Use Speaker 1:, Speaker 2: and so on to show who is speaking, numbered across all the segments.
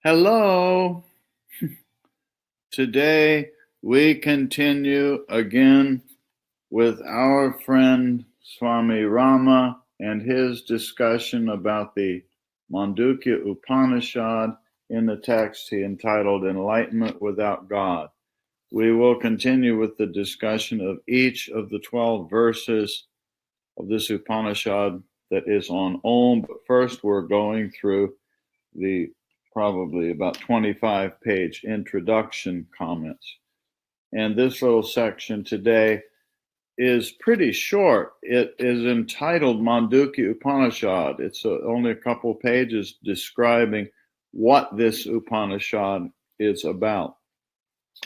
Speaker 1: Hello. Today we continue again with our friend Swami Rama and his discussion about the Mandukya Upanishad in the text he entitled Enlightenment Without God. We will continue with the discussion of each of the 12 verses of this Upanishad that is on Om, but first we're going through the probably about 25-page introduction comments. And this little section today is pretty short. It is entitled Mandukya Upanishad. It's only a couple pages describing what this Upanishad is about.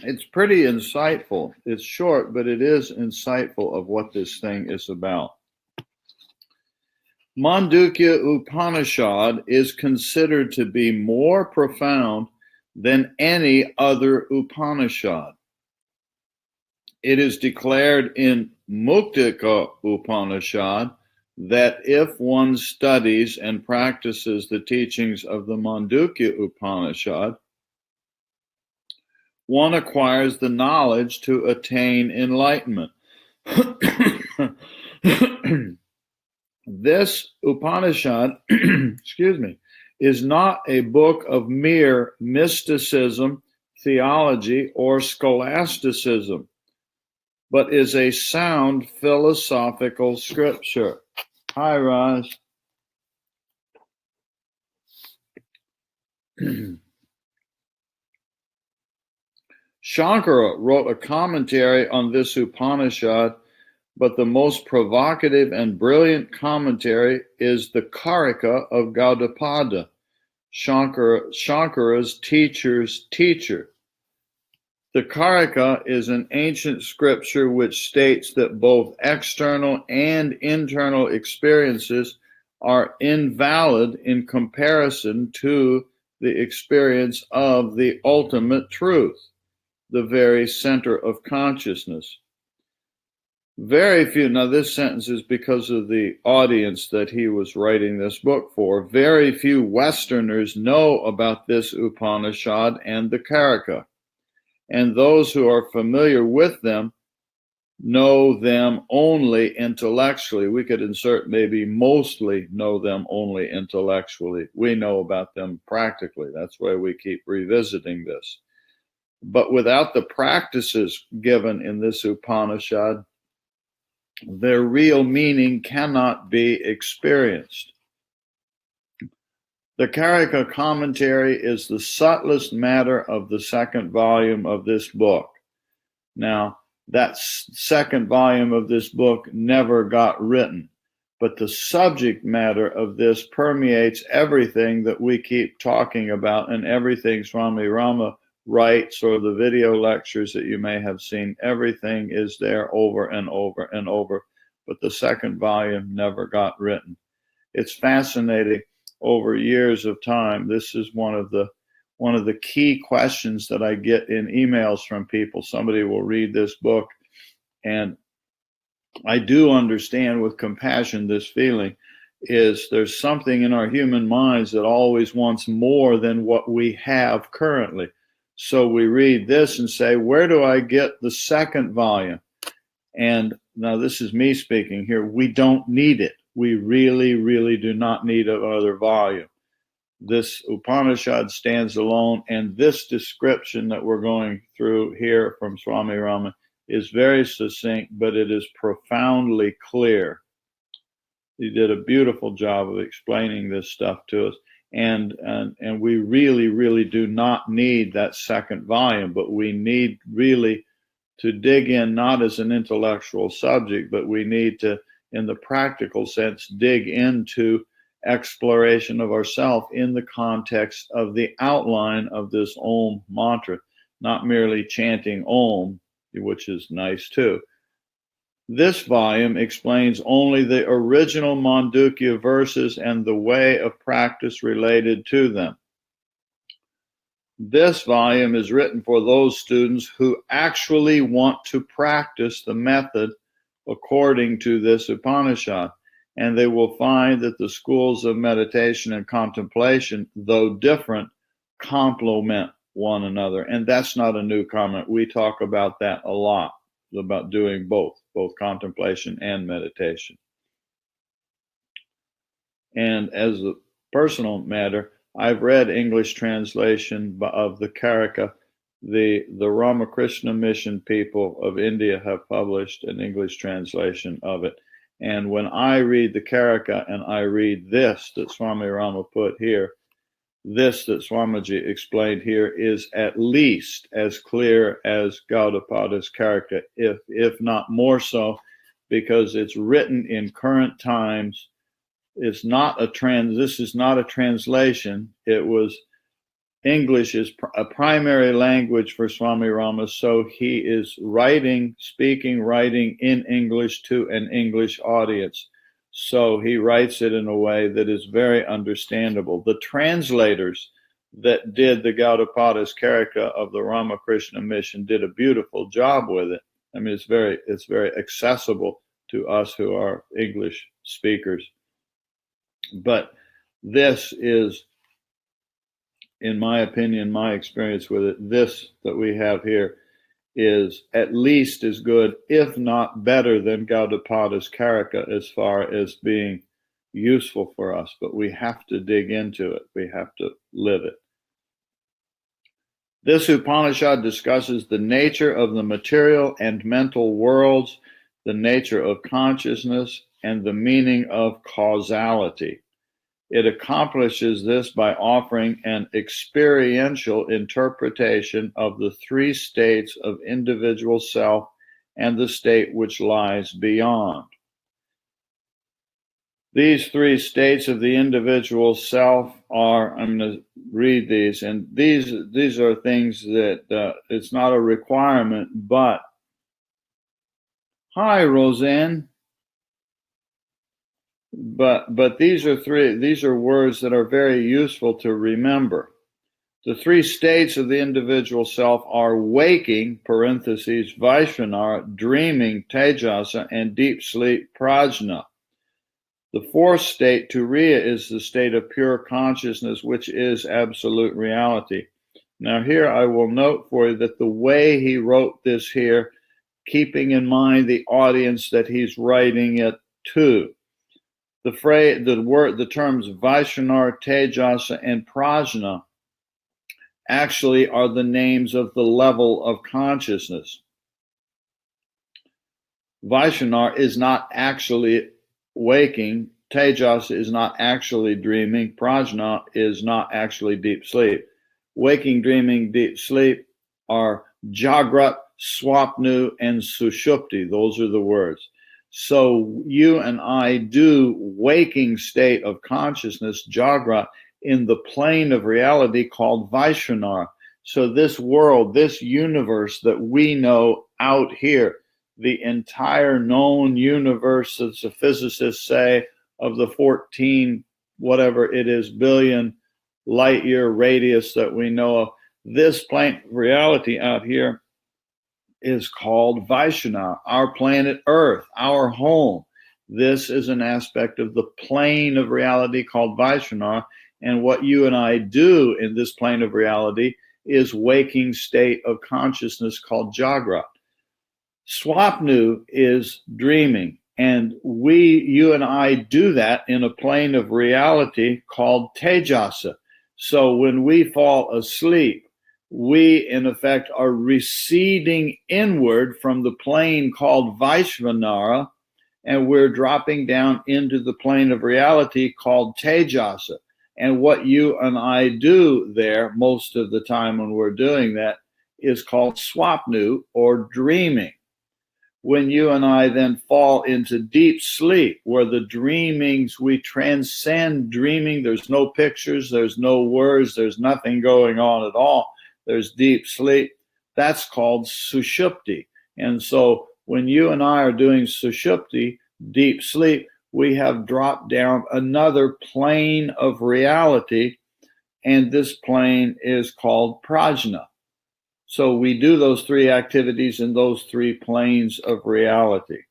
Speaker 1: It's pretty insightful. It's short, but it is insightful of what this thing is about. Mandukya Upanishad is considered to be more profound than any other Upanishad. It is declared in Mandukya Upanishad that if one studies and practices the teachings of the Mandukya Upanishad, one acquires the knowledge to attain enlightenment. This Upanishad, is not a book of mere mysticism, theology, or scholasticism, but is a sound philosophical scripture. Hi, Raj. Shankara wrote a commentary on this Upanishad, but the most provocative and brilliant commentary is the Karika of Gaudapada, Shankara's teacher's teacher. The Karika is an ancient scripture which states that both external and internal experiences are invalid in comparison to the experience of the ultimate truth, the very center of consciousness. Very few, now this sentence is because of the audience that he was writing this book for. Very few Westerners know about this Upanishad and the Karika. And those who are familiar with them know them only intellectually. We could insert maybe mostly know them only intellectually. We know about them practically. That's why we keep revisiting this. But without the practices given in this Upanishad, their real meaning cannot be experienced. The Karika commentary is the subtlest matter of the second volume of this book. Now, that second volume of this book never got written, but the subject matter of this permeates everything that we keep talking about and everything Swami Rama writes or the video lectures that you may have seen. Everything is there over and over and over, but the second volume never got written. It's fascinating. Over years of time, this is one of the key questions that I get in emails from people. Somebody will read this book, and I do understand with compassion this feeling is there's something in our human minds that always wants more than what we have currently. So we read this and say, where do I get the second volume? And now this is me speaking here. We don't need it. We really, really do not need another volume. This Upanishad stands alone, and this description that we're going through here from Swami Rama is very succinct, but it is profoundly clear. He did a beautiful job of explaining this stuff to us. And we really, really do not need that second volume, but we need really to dig in, not as an intellectual subject, but we need to, in the practical sense, dig into exploration of ourself in the context of the outline of this Om mantra, not merely chanting Om, which is nice too. This volume explains only the original Mandukya verses and the way of practice related to them. This volume is written for those students who actually want to practice the method according to this Upanishad, and they will find that the schools of meditation and contemplation, though different, complement one another. And that's not a new comment. We talk about that a lot, about doing both contemplation and meditation. And as a personal matter, I've read English translation of the Karika. The Ramakrishna Mission people of India have published an English translation of it. And when I read the Karika and I read this that Swami Rama put here, this that Swamiji explained here is at least as clear as Gaudapada's Karika, if not more so, because it's written in current times. It's not this is not a translation. It was English is a primary language for Swami Rama, so he is writing in English to an English audience. So he writes it in a way that is very understandable. The translators that did the Gaudapada's Karika of the Ramakrishna Mission did a beautiful job with it. I mean, it's very accessible to us who are English speakers. But this is, in my opinion, my experience with it, this that we have here is at least as good, if not better, than Gaudapada's Karika as far as being useful for us. But we have to dig into it. We have to live it. This Upanishad discusses the nature of the material and mental worlds, the nature of consciousness, and the meaning of causality. It accomplishes this by offering an experiential interpretation of the three states of individual self and the state which lies beyond. These three states of the individual self are, I'm going to read these, and these are things that it's not a requirement, but hi, Roseanne. But these are words that are very useful to remember. The three states of the individual self are waking, parentheses, Vaishnavar, dreaming, Tejasa, and deep sleep, Prajna. The fourth state, Turiya, is the state of pure consciousness, which is absolute reality. Now here I will note for you that the way he wrote this here, keeping in mind the audience that he's writing it to, the terms Vaishnavar, Tejasa, and Prajna actually are the names of the level of consciousness. Vaishnavar is not actually waking, Tejasa is not actually dreaming, Prajna is not actually deep sleep. Waking, dreaming, deep sleep are Jagrat, Swapnu, and Sushupti. Those are the words. So you and I do waking state of consciousness, Jagrat, in the plane of reality called Vaishnavar. So this world, this universe that we know out here, the entire known universe, as the physicists say, of the 14, whatever it is, billion light year radius that we know of, this plane of reality out here is called Vaishnavar, our planet Earth, our home. This is an aspect of the plane of reality called Vaishnavar, and what you and I do in this plane of reality is waking state of consciousness called Jagrat. Swapnu is dreaming, and you and I do that in a plane of reality called Tejasa. So when we fall asleep, we, in effect, are receding inward from the plane called Vaishvanara, and we're dropping down into the plane of reality called Tejasa. And what you and I do there most of the time when we're doing that is called Swapnu, or dreaming. When you and I then fall into deep sleep, where the dreamings, we transcend dreaming, there's no pictures, there's no words, there's nothing going on at all. There's deep sleep. That's called Sushupti. And so when you and I are doing Sushupti, deep sleep, we have dropped down another plane of reality, and this plane is called Prajna. So we do those three activities in those three planes of reality.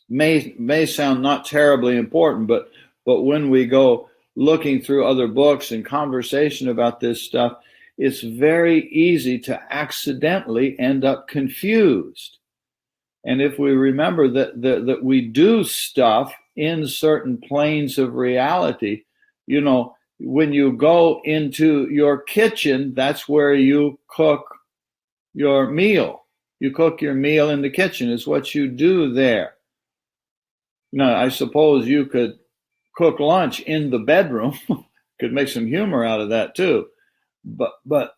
Speaker 1: May sound not terribly important, but when we go looking through other books and conversation about this stuff, it's very easy to accidentally end up confused. And if we remember that we do stuff in certain planes of reality, you know, when you go into your kitchen, that's where you cook your meal. You cook your meal in the kitchen, is what you do there. Now, I suppose you could cook lunch in the bedroom. Could make some humor out of that too. But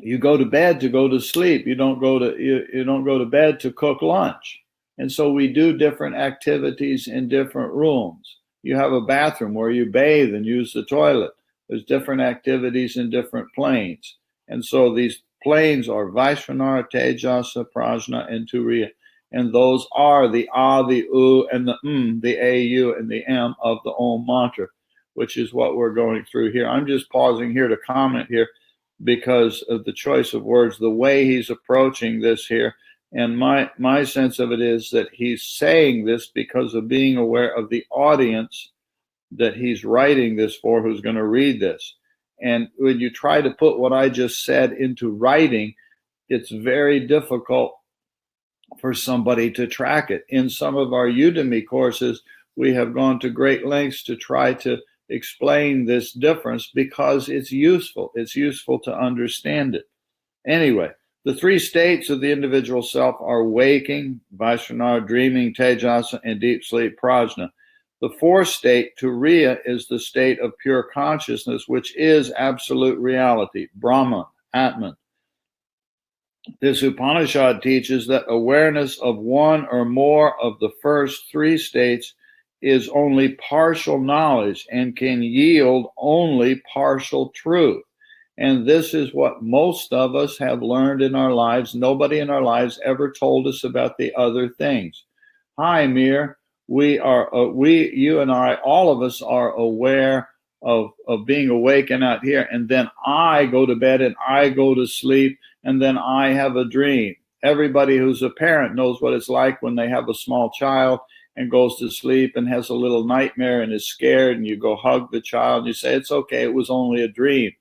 Speaker 1: you go to bed to go to sleep. You don't go to bed to cook lunch. And so we do different activities in different rooms. You have a bathroom where you bathe and use the toilet. There's different activities in different planes. And so these planes are Vaishvanara, Tejasa, Prajna, and Turiya. And those are the A, the U, and the A, U, and the M of the Om mantra, which is what we're going through here. I'm just pausing here to comment here because of the choice of words, the way he's approaching this here. And my sense of it is that he's saying this because of being aware of the audience that he's writing this for, who's going to read this. And when you try to put what I just said into writing, it's very difficult for somebody to track it. In some of our Udemy courses, we have gone to great lengths to try to explain this difference because it's useful. It's useful to understand it. Anyway, the three states of the individual self are waking, Vaishvanara, dreaming, Tejasa, and deep sleep, Prajna. The fourth state, Turiya, is the state of pure consciousness, which is absolute reality, Brahman, Atman. This Upanishad teaches that awareness of one or more of the first three states is only partial knowledge and can yield only partial truth. And this is what most of us have learned in our lives. Nobody in our lives ever told us about the other things. Hi, Mir. You and I, all of us are aware of being awake and out here. And then I go to bed and I go to sleep and then I have a dream. Everybody who's a parent knows what it's like when they have a small child and goes to sleep and has a little nightmare and is scared, and you go hug the child and you say, it's okay, it was only a dream.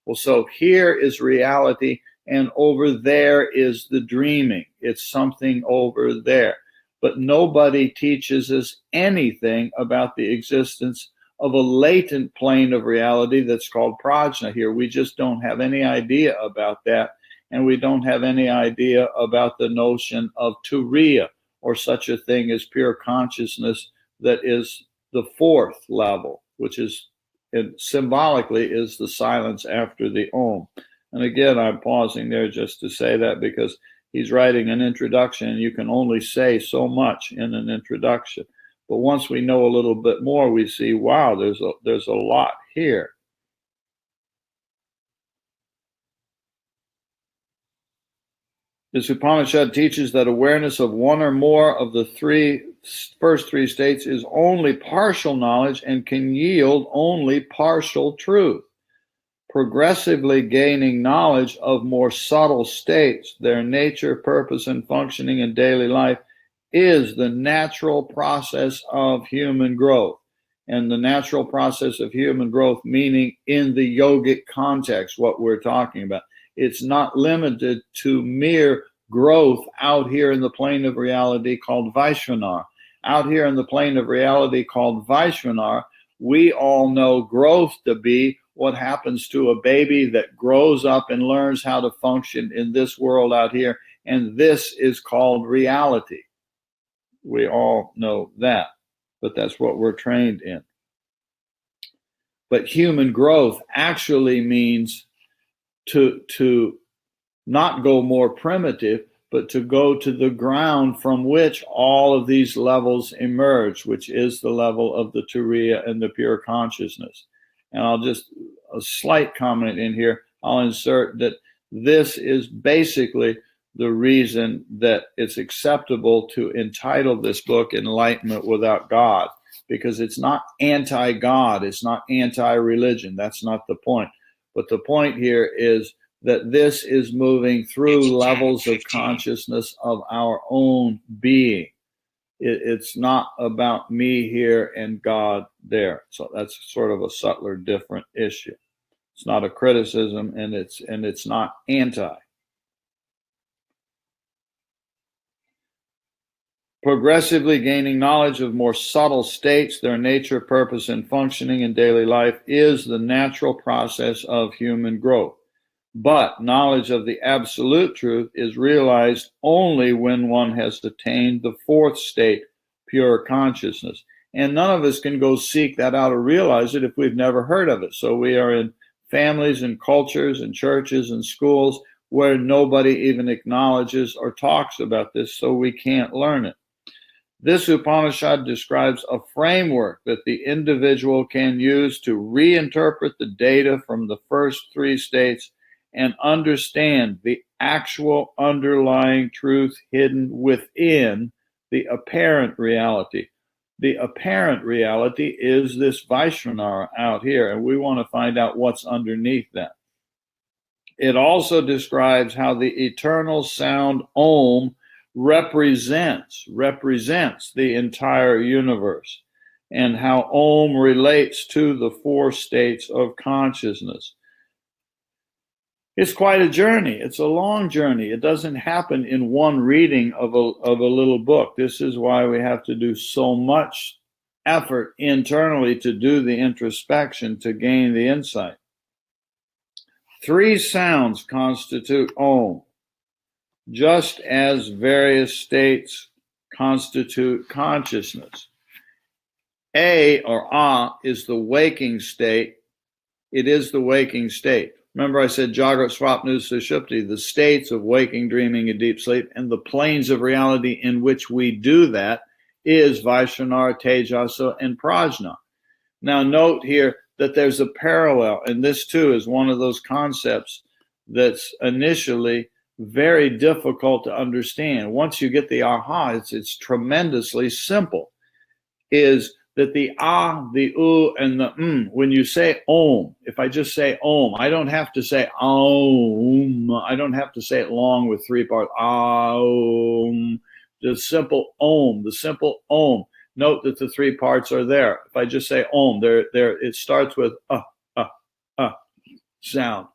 Speaker 1: Well, so here is reality and over there is the dreaming. It's something over there. But nobody teaches us anything about the existence of a latent plane of reality that's called prajna here. We just don't have any idea about that. And we don't have any idea about the notion of turiya, or such a thing as pure consciousness that is the fourth level, which is, and symbolically, is the silence after the Om. And again, I'm pausing there just to say that because he's writing an introduction, and you can only say so much in an introduction. But once we know a little bit more, we see, wow, there's a lot here. This Upanishad teaches that awareness of one or more of the first three states is only partial knowledge and can yield only partial truth. Progressively gaining knowledge of more subtle states, their nature, purpose, and functioning in daily life is the natural process of human growth. And the natural process of human growth, meaning in the yogic context, what we're talking about. It's not limited to mere growth out here in the plane of reality called Vaishvanara. Out here in the plane of reality called Vaishvanara, we all know growth to be what happens to a baby that grows up and learns how to function in this world out here. And this is called reality. We all know that, but that's what we're trained in. But human growth actually means to not go more primitive, but to go to the ground from which all of these levels emerge, which is the level of the Turiya and the pure consciousness. And I'll just, a slight comment in here, I'll insert that this is basically the reason that it's acceptable to entitle this book Enlightenment Without God, because it's not anti-God, it's not anti-religion, that's not the point. But the point here is that this is moving through levels of consciousness of our own being. It's not about me here and God there. So that's sort of a subtler, different issue. It's not a criticism, and it's not anti. Progressively gaining knowledge of more subtle states, their nature, purpose, and functioning in daily life is the natural process of human growth. But knowledge of the absolute truth is realized only when one has attained the fourth state, pure consciousness. And none of us can go seek that out or realize it if we've never heard of it. So we are in families and cultures and churches and schools where nobody even acknowledges or talks about this, so we can't learn it. This Upanishad describes a framework that the individual can use to reinterpret the data from the first three states and understand the actual underlying truth hidden within the apparent reality. The apparent reality is this Vaishnava out here, and we want to find out what's underneath that. It also describes how the eternal sound Om represents the entire universe, and how Om relates to the four states of consciousness. It's quite a journey. It's a long journey. It doesn't happen in one reading of a little book. This is why we have to do so much effort internally to do the introspection to gain the insight. Three sounds constitute Om, just as various states constitute consciousness. A, or A, is the waking state. It is the waking state. Remember I said Jagrat, Swapna, Sushupti, the states of waking, dreaming, and deep sleep, and the planes of reality in which we do that is Vaishnava, Tejasa, and Prajna. Now note here that there's a parallel, and this too is one of those concepts that's initially very difficult to understand. Once you get the aha, it's tremendously simple. Is that the ah, the u, and the when you say Om, if I just say Om, I don't have to say Om. I don't have to say it long with three parts. Om, just simple Om, the simple Om. Note that the three parts are there. If I just say Om, there, it starts with sound.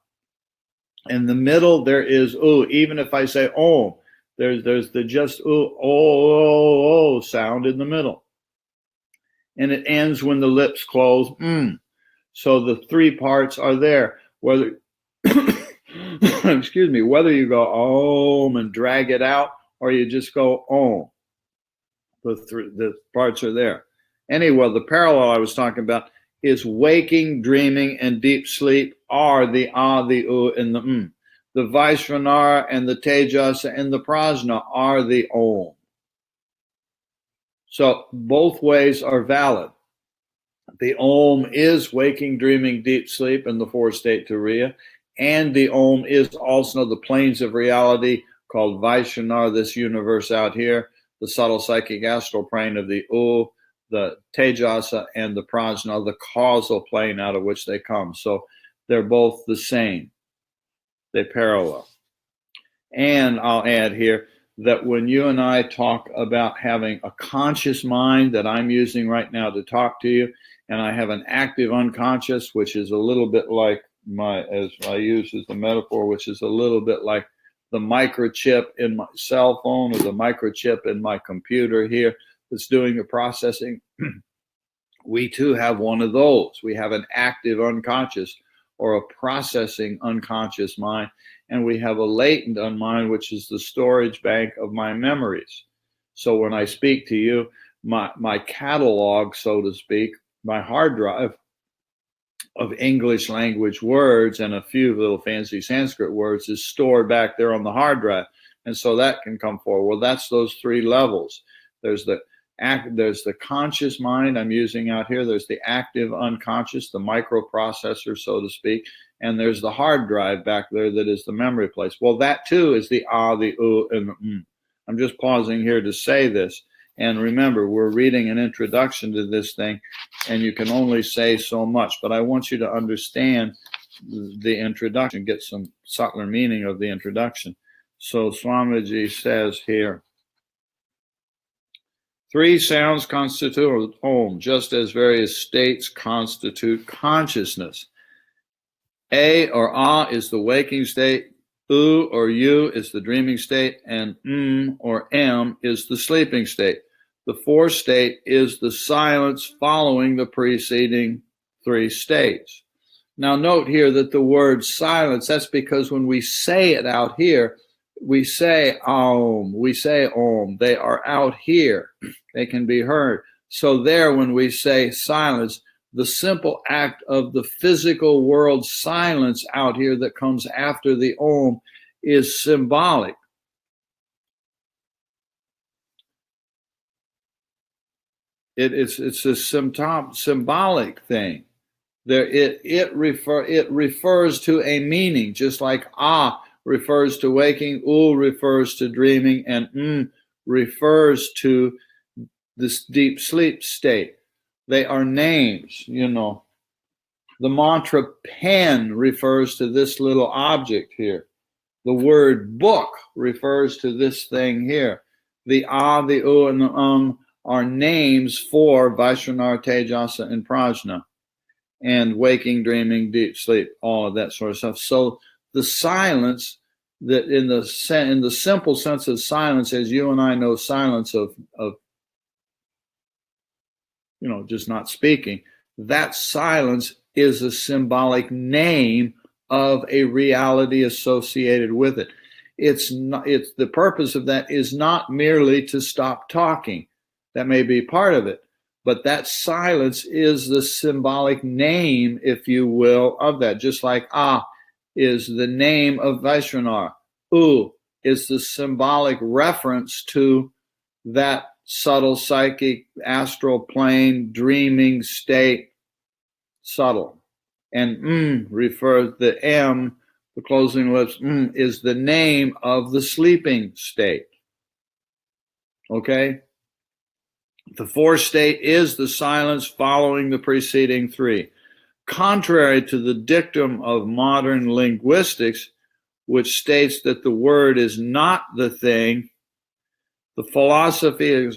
Speaker 1: In the middle, there is U. Even if I say Om, there's the just O sound in the middle. And it ends when the lips close. So the three parts are there. Whether, excuse me, whether you go Om and drag it out, or you just go Om. The parts are there. Anyway, the parallel I was talking about is waking, dreaming, and deep sleep are the the U, and the The Vaishnava and the Tejasa and the Prajna are the Om. So both ways are valid. The Om is waking, dreaming, deep sleep, and the four-state Turiya, and the Om is also the planes of reality called Vaishnava, this universe out here, the subtle psychic astral plane of the U, the Tejasa, and the Prajna, the causal plane out of which they come. So they're both the same. They parallel. And I'll add here that when you and I talk about having a conscious mind that I'm using right now to talk to you, and I have an active unconscious, which is a little bit like as I use as the metaphor, which is a little bit like the microchip in my cell phone or the microchip in my computer here that's doing the processing. We too have one of those. We have an active unconscious or a processing unconscious mind, and we have a latent unmind, which is the storage bank of my memories. So when I speak to you, my catalog, so to speak, my hard drive of English language words and a few little fancy Sanskrit words is stored back there on the hard drive. And so that can come forward. Well, that's those three levels. There's the conscious mind I'm using out here. There's the active unconscious, the microprocessor, so to speak. And there's the hard drive back there that is the memory place. Well, that too is the the U, and the I'm just pausing here to say this. And remember, we're reading an introduction to this thing, and you can only say so much. But I want you to understand the introduction, get some subtler meaning of the introduction. So Swamiji says here, Three sounds constitute Om, just as various states constitute consciousness. A or Ah is the waking state, U or U is the dreaming state, and or M is the sleeping state. The fourth state is the silence following the preceding three states. Now note here that the word silence, that's because when we say it out here, we say Om, we say Om. They are out here. They can be heard. So there, when we say silence, the simple act of the physical world silence out here that comes after the Om is symbolic. It's a symbolic thing. There, it refers to a meaning, just like Ah refers to waking, U refers to dreaming, and refers to this deep sleep state. They are names, you know. The mantra pen refers to this little object here. The word book refers to this thing here. The Ah, the U, and the are names for Vaishnavar, Tejasa, and Prajna, and waking, dreaming, deep sleep, all of that sort of stuff. So the silence, that in the simple sense of silence, as you and I know silence of you know, just not speaking, that silence is a symbolic name of a reality associated with it. It's the purpose of that is not merely to stop talking. That may be part of it, but that silence is the symbolic name, if you will, of that. Just like Ah is the name of Vaishnavar, U is the symbolic reference to that subtle psychic astral plane dreaming state, subtle. And refers, the M, the closing lips, is the name of the sleeping state. Okay? The fourth state is the silence following the preceding three. Contrary to the dictum of modern linguistics, which states that the word is not the thing, the philosophy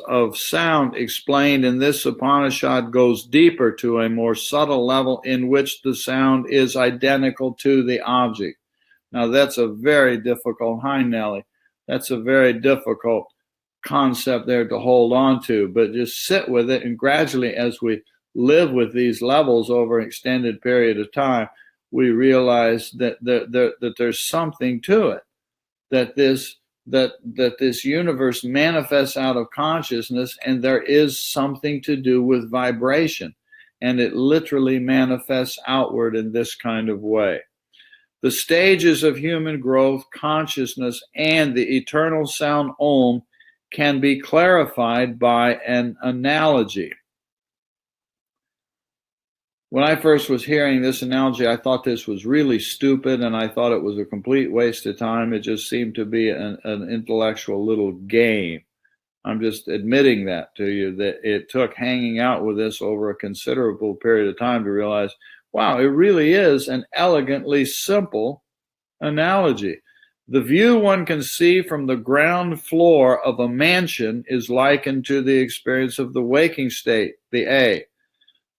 Speaker 1: of sound explained in this Upanishad goes deeper to a more subtle level in which the sound is identical to the object. Now that's a very difficult, hi Nelly, that's a very difficult concept there to hold on to, but just sit with it, and gradually as we live with these levels over an extended period of time, we realize that there's something to it, that this universe manifests out of consciousness, and there is something to do with vibration, and it literally manifests outward in this kind of way. The stages of human growth, consciousness, and the eternal sound Om can be clarified by an analogy. When I first was hearing this analogy, I thought this was really stupid, and I thought it was a complete waste of time. It just seemed to be an intellectual little game. I'm just admitting that to you, that it took hanging out with this over a considerable period of time to realize, wow, it really is an elegantly simple analogy. The view one can see from the ground floor of a mansion is likened to the experience of the waking state, the A.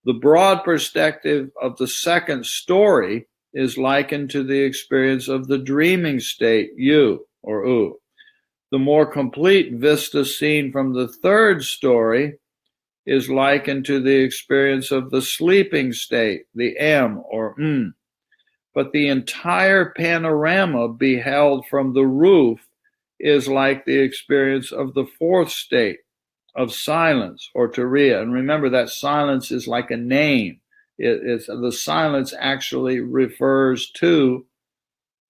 Speaker 1: The broad perspective of the second story is likened to the experience of the dreaming state, U or U. The more complete vista seen from the third story is likened to the experience of the sleeping state, the M or M. But the entire panorama beheld from the roof is like the experience of the fourth state of silence or Turiya. And remember that silence is like a name. The silence actually refers to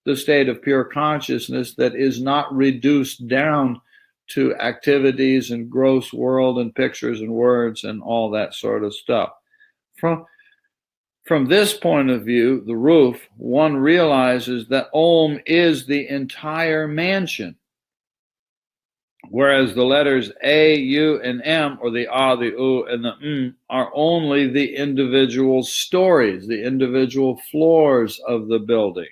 Speaker 1: the state of pure consciousness that is not reduced down to activities and gross world and pictures and words and all that sort of stuff. From this point of view, the roof, one realizes that Om is the entire mansion, whereas the letters A, U, and M, or the A, the U, and the M, are only the individual stories, the individual floors of the building.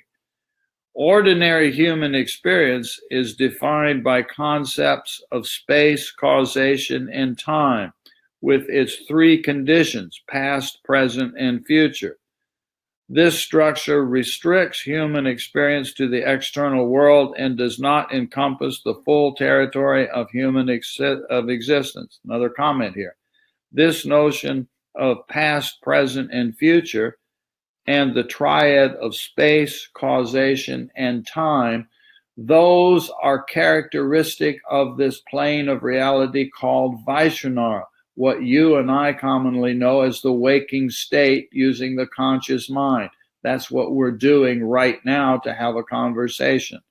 Speaker 1: Ordinary human experience is defined by concepts of space, causation, and time, with its three conditions: past, present, and future. This structure restricts human experience to the external world and does not encompass the full territory of human existence. Another comment here. This notion of past, present, and future, and the triad of space, causation, and time, those are characteristic of this plane of reality called Vaishnara, what you and I commonly know as the waking state using the conscious mind. That's what we're doing right now to have a conversation.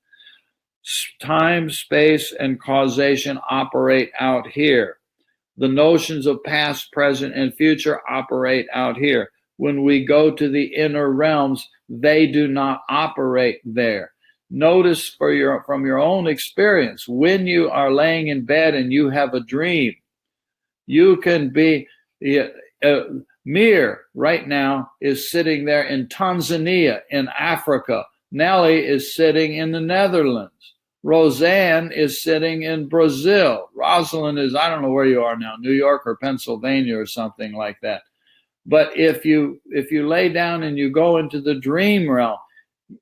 Speaker 1: Time, space, and causation operate out here. The notions of past, present, and future operate out here. When we go to the inner realms, they do not operate there. Notice from your own experience, when you are laying in bed and you have a dream, you can be, Mir right now is sitting there in Tanzania, in Africa. Nellie is sitting in the Netherlands. Roseanne is sitting in Brazil. Rosalind is, I don't know where you are now, New York or Pennsylvania or something like that. But if you lay down and you go into the dream realm,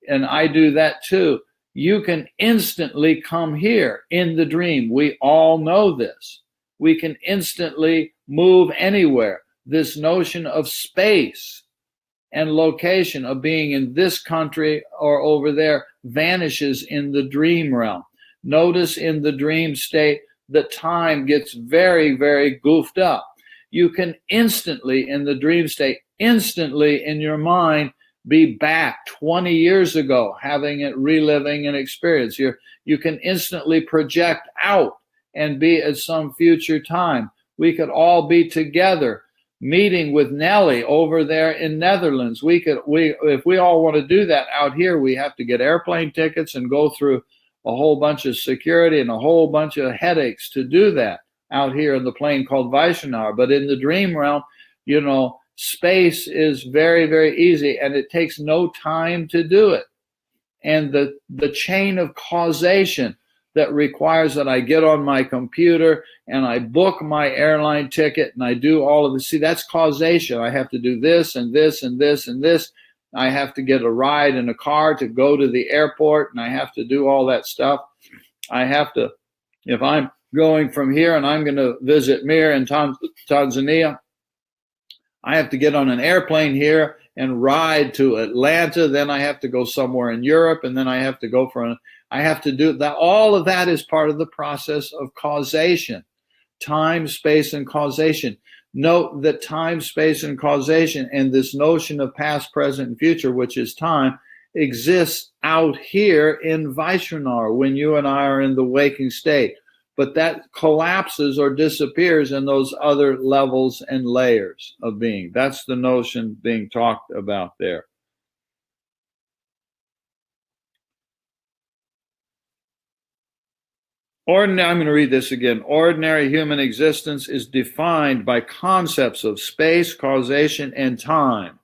Speaker 1: and I do that too, you can instantly come here in the dream. We all know this. We can instantly move anywhere. This notion of space and location, of being in this country or over there, vanishes in the dream realm. Notice in the dream state, the time gets very, very goofed up. You can instantly, in the dream state, instantly in your mind, be back 20 years ago, having it, reliving an experience. You can instantly project out and be at some future time. We could all be together, meeting with Nellie over there in Netherlands. If we all want to do that out here, we have to get airplane tickets and go through a whole bunch of security and a whole bunch of headaches to do that out here in the plane called Vaishnava. But in the dream realm, space is very, very easy, and it takes no time to do it. And the chain of causation that requires that I get on my computer and I book my airline ticket and I do all of this. See, that's causation. I have to do this and this and this and this. I have to get a ride in a car to go to the airport, and I have to do all that stuff. I have to, if I'm going from here and I'm going to visit Mir in Tanzania, I have to get on an airplane here and ride to Atlanta. Then I have to go somewhere in Europe, and then I have to go I have to do that. All of that is part of the process of causation. Time, space, and causation. Note that time, space, and causation, and this notion of past, present, and future, which is time, exists out here in Vaishnava when you and I are in the waking state. But that collapses or disappears in those other levels and layers of being. That's the notion being talked about there. I'm going to read this again. Ordinary human existence is defined by concepts of space, causation, and time,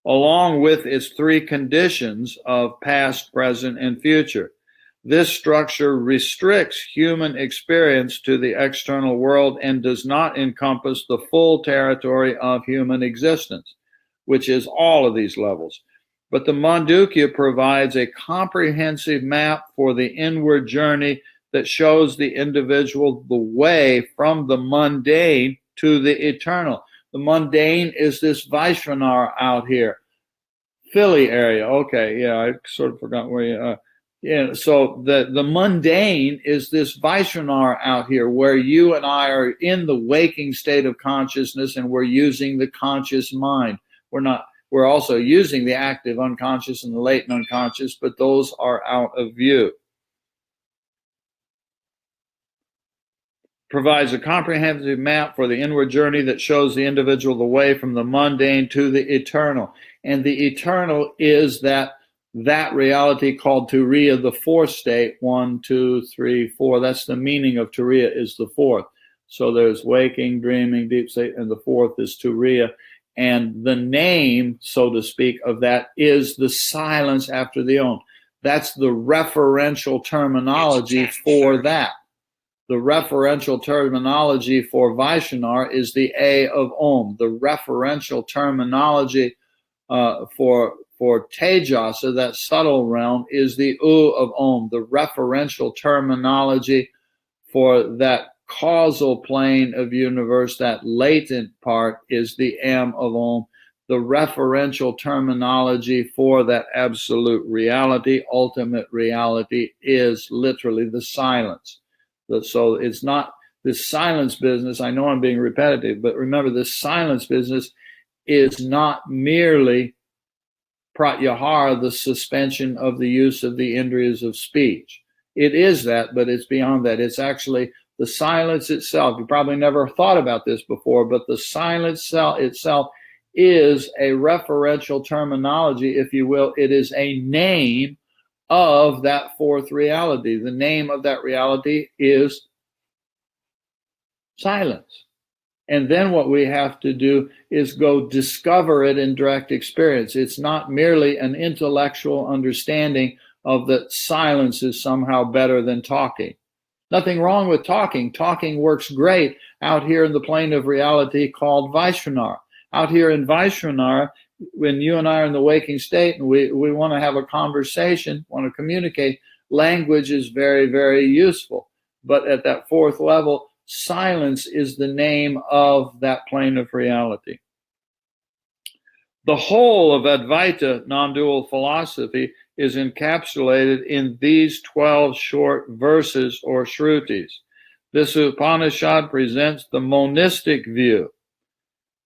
Speaker 1: along with its three conditions of past, present, and future. This structure restricts human experience to the external world and does not encompass the full territory of human existence, which is all of these levels. But the Mandukya provides a comprehensive map for the inward journey that shows the individual the way from the mundane to the eternal. The mundane is this Vaishnava out here. Philly area. Okay, yeah, I sort of forgot where you are. Yeah, so the mundane is this Vaishnava out here where you and I are in the waking state of consciousness, and we're using the conscious mind. We're also using the active unconscious and the latent unconscious, but those are out of view. Provides a comprehensive map for the inward journey that shows the individual the way from the mundane to the eternal. And the eternal is that reality called Turiya, the fourth state. 1, 2, 3, 4. That's the meaning of Turiya, is the fourth. So there's waking, dreaming, deep state, and the fourth is Turiya. And the name, so to speak, of that is the silence after the Om. That's the referential terminology for that. The referential terminology for Vaishnavar is the A of Om. The referential terminology for Tejasa, that subtle realm, is the U of Om. The referential terminology for that causal plane of universe, that latent part, is the M of Om. The referential terminology for that absolute reality, ultimate reality, is literally the silence. So it's not this silence business. I know I'm being repetitive, but remember, this silence business is not merely pratyahara, the suspension of the use of the indriyas of speech. It is that, but it's beyond that. It's actually the silence itself. You probably never thought about this before, but the silence itself is a referential terminology, if you will. It is a name of that fourth reality. The name of that reality is silence. And then what we have to do is go discover it in direct experience. It's not merely an intellectual understanding of that silence is somehow better than talking. Nothing wrong with talking. Talking works great out here in the plane of reality called Vaishnavar. Out here in Vaishnavar, when you and I are in the waking state and we want to have a conversation, want to communicate, language is very, very useful. But at that fourth level, silence is the name of that plane of reality. The whole of Advaita non-dual philosophy is encapsulated in these 12 short verses or shrutis. This Upanishad presents the monistic view,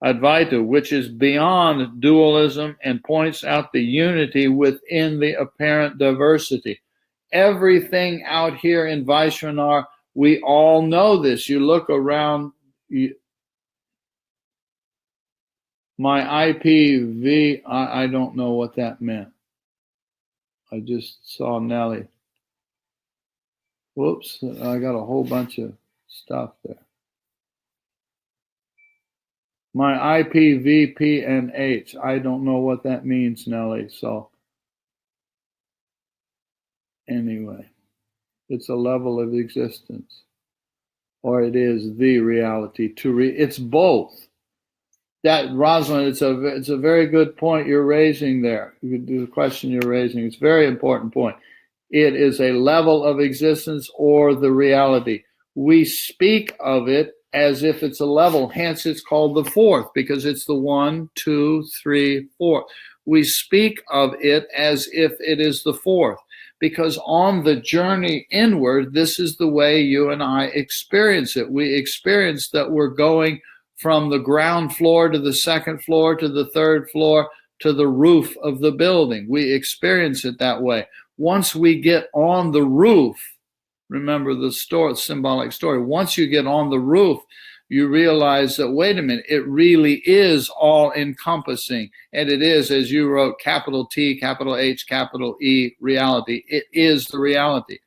Speaker 1: Advaita, which is beyond dualism and points out the unity within the apparent diversity. Everything out here in Vaishnavar, we all know this. You look around, my IPV, I don't know what that meant. I just saw Nelly. Whoops, I got a whole bunch of stuff there. My IPVPNH, I don't know what that means, Nelly. So anyway, it's a level of existence, or it is the reality. It's both. That, Rosalind, it's a very good point you're raising there. The question you're raising, it's a very important point. It is a level of existence or the reality. We speak of it as if it's a level, hence it's called the fourth, because it's the 1, 2, 3, 4. We speak of it as if it is the fourth, because on the journey inward, this is the way you and I experience it. We experience that we're going from the ground floor to the second floor to the third floor to the roof of the building. We experience it that way. Once we get on the roof, remember the symbolic story, once you get on the roof, you realize that, wait a minute, it really is all encompassing. And it is, as you wrote, capital T, capital H, capital E, reality. It is the reality.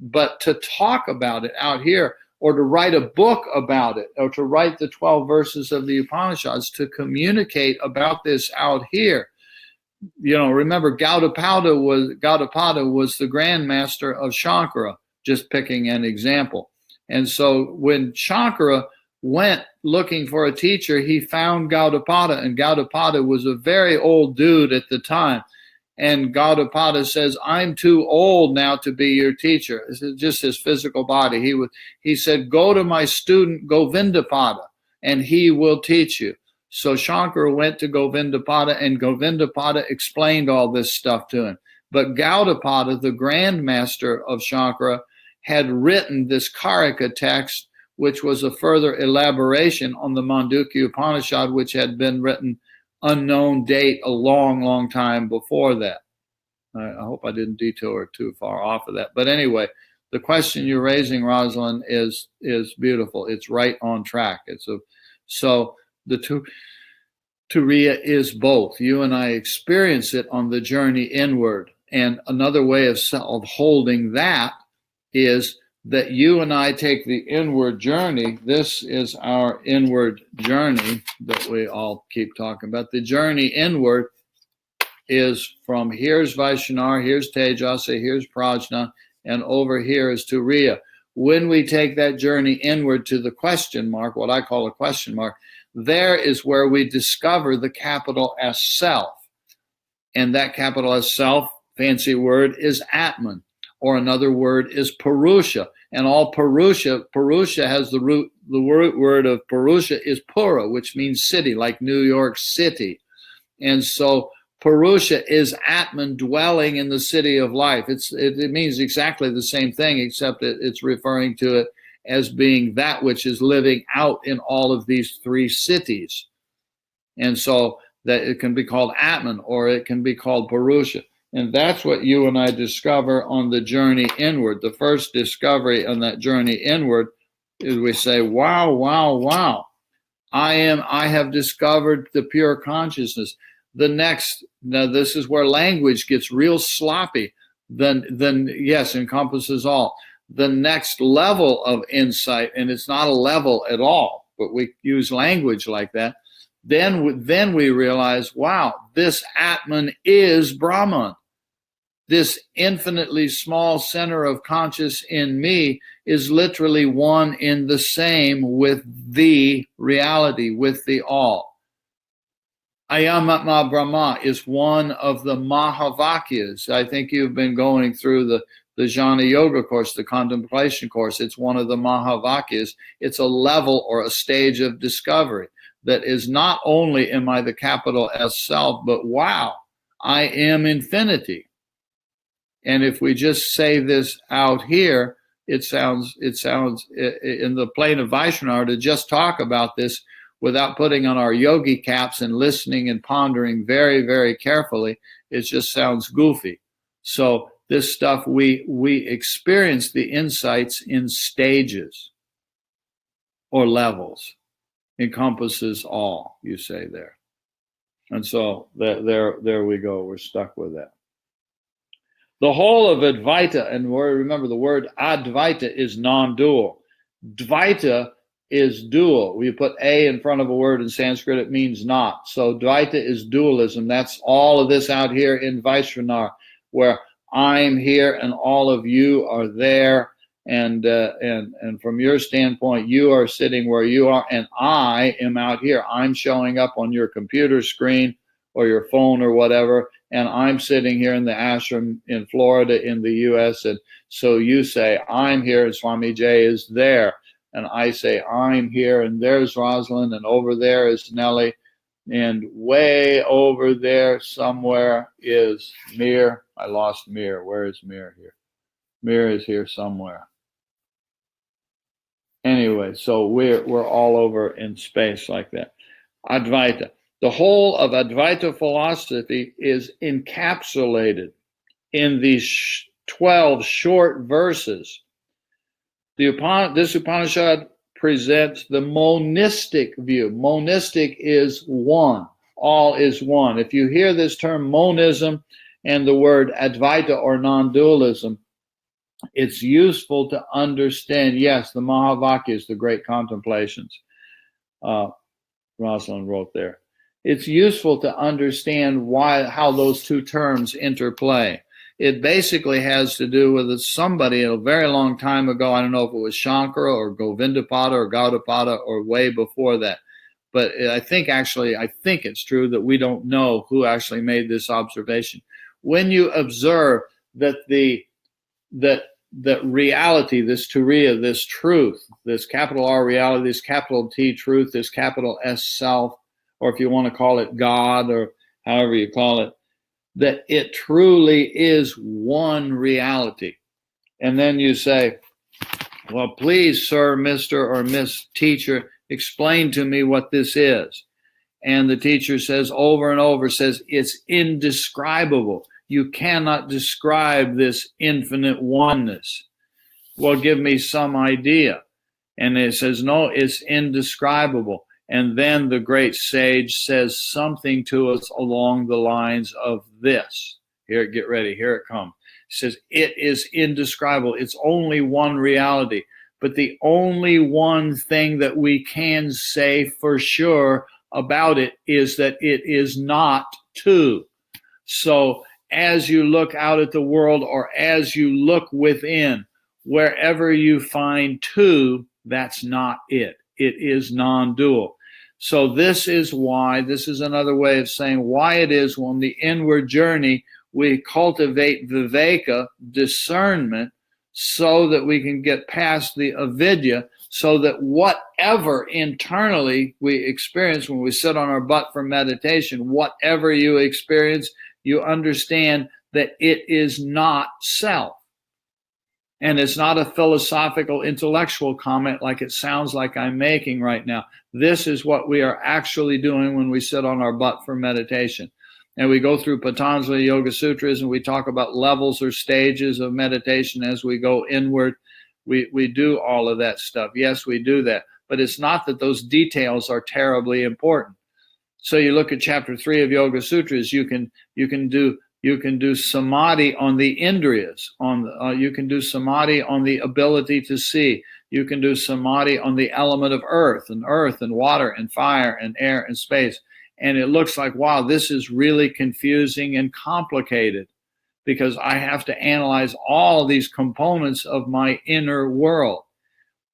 Speaker 1: But to talk about it out here, or to write a book about it, or to write the 12 verses of the Upanishads, to communicate about this out here. Remember, Gaudapada was the grandmaster of Shankara, just picking an example. And so when Shankara went looking for a teacher, he found Gaudapada, and Gaudapada was a very old dude at the time. And Gaudapada says, I'm too old now to be your teacher. This is just his physical body. He said, go to my student Govindapada, and he will teach you. So Shankara went to Govindapada, and Govindapada explained all this stuff to him. But Gaudapada, the grandmaster of Shankara, had written this Karika text, which was a further elaboration on the Mandukya Upanishad, which had been written unknown date a long, long time before that. I hope I didn't detour too far off of that. But anyway, the question you're raising, Rosalind, is beautiful. It's right on track. So the Turiya is both. You and I experience it on the journey inward. And another way of holding that is that you and I take the inward journey. This is our inward journey that we all keep talking about. The journey inward is from here's Vaishnav, here's Tejasa, here's Prajna, and over here is Turiya. When we take that journey inward to the question mark, what I call a question mark, there is where we discover the capital S self. And that capital S self, fancy word, is Atman, or another word is Purusha. And all Purusha has the root, the word of Purusha is Pura, which means city, like New York City. And so Purusha is Atman dwelling in the city of life. It means exactly the same thing, except it's referring to it as being that which is living out in all of these three cities. And so that it can be called Atman, or it can be called Purusha. And that's what you and I discover on the journey inward. The first discovery on that journey inward is we say, wow, wow, wow. I have discovered the pure consciousness. The next, now this is where language gets real sloppy. Then yes, encompasses all. The next level of insight, and it's not a level at all, but we use language like that. Then we realize, wow, this Atman is Brahman. This infinitely small center of conscious in me is literally one in the same with the reality, with the all. Ayamatma Brahma is one of the Mahavakyas. I think you've been going through the Jnana Yoga course, the contemplation course. It's one of the Mahavakyas. It's a level or a stage of discovery that is not only am I the capital S self, but wow, I am infinity. And if we just say this out here, it sounds in the plane of Vaishnava to just talk about this without putting on our yogi caps and listening and pondering very, very carefully, it just sounds goofy. So this stuff, we experience the insights in stages or levels. Encompasses all, you say there. And so there we go. We're stuck with that. The whole of Advaita, and remember the word Advaita is non-dual. Dvaita is dual. We put a in front of a word in Sanskrit, it means not. So Dvaita is dualism. That's all of this out here in Vaishnavar, where I'm here and all of you are there. And from your standpoint, you are sitting where you are, and I am out here. I'm showing up on your computer screen or your phone or whatever, and I'm sitting here in the ashram in Florida in the U.S. And so you say, I'm here, and Swami J is there. And I say, I'm here, and there's Rosalind, and over there is Nellie, and way over there somewhere is Mir. I lost Mir. Where is Mir here? Mir is here somewhere. Anyway, so we're all over in space like that. Advaita. The whole of Advaita philosophy is encapsulated in these 12 short verses. This Upanishad presents the monistic view. Monistic is one. All is one. If you hear this term monism and the word Advaita or non-dualism, it's useful to understand, yes, the Mahavakyas, the great contemplations. Rosalind wrote there. It's useful to understand how those two terms interplay. It basically has to do with somebody a very long time ago. I don't know if it was Shankara or Govindapada or Gaudapada or way before that. But I think it's true that we don't know who actually made this observation. When you observe that that reality, this Turiya, this truth, this capital R reality, this capital T truth, this capital S self, or if you want to call it God or however you call it, that it truly is one reality. And then you say, well, please, sir, Mr. or Miss Teacher, explain to me what this is. And the teacher says over and over, says, it's indescribable. You cannot describe this infinite oneness. Well, give me some idea. And it says, no, it's indescribable. And then the great sage says something to us along the lines of this. Here, get ready. Here it comes. It says, it is indescribable. It's only one reality. But the only one thing that we can say for sure about it is that it is not two. So as you look out at the world, or as you look within, wherever you find two, that's not it. It is non-dual. So this is another way of saying why it is on the inward journey we cultivate viveka, discernment, so that we can get past the avidya, so that whatever internally we experience when we sit on our butt for meditation, whatever you experience, you understand that it is not self. And it's not a philosophical, intellectual comment like it sounds like I'm making right now. This is what we are actually doing when we sit on our butt for meditation. And we go through Patanjali Yoga Sutras, and we talk about levels or stages of meditation as we go inward. We do all of that stuff. Yes, we do that. But it's not that those details are terribly important. So you look at chapter 3 of Yoga Sutras, you can do samadhi on the indriyas, you can do samadhi on the ability to see. You can do samadhi on the element of earth and water and fire and air and space. And it looks like, wow, this is really confusing and complicated, because I have to analyze all these components of my inner world.